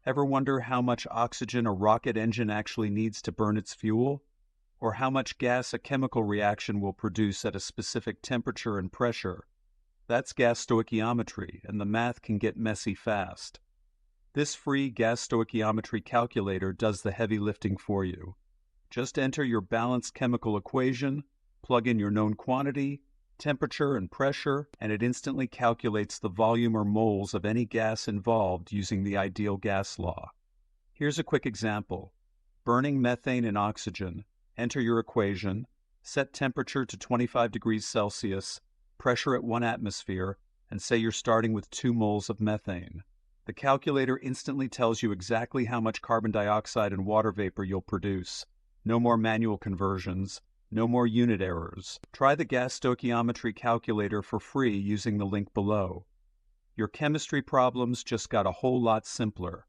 Ever wonder how much oxygen a rocket engine actually needs to burn its fuel? Or how much gas a chemical reaction will produce at a specific temperature and pressure? That's gas stoichiometry, and the math can get messy fast. This free gas stoichiometry calculator does the heavy lifting for you. Just enter your balanced chemical equation, plug in your known quantity, temperature, and pressure, and it instantly calculates the volume or moles of any gas involved using the ideal gas law. Here's a quick example. Burning methane and oxygen. Enter your equation, set temperature to 25 degrees Celsius, pressure at 1 atmosphere, and say you're starting with 2 moles of methane. The calculator instantly tells you exactly how much carbon dioxide and water vapor you'll produce. No more manual conversions, no more unit errors. Try the Gas Stoichiometry Calculator for free using the link below. Your chemistry problems just got a whole lot simpler.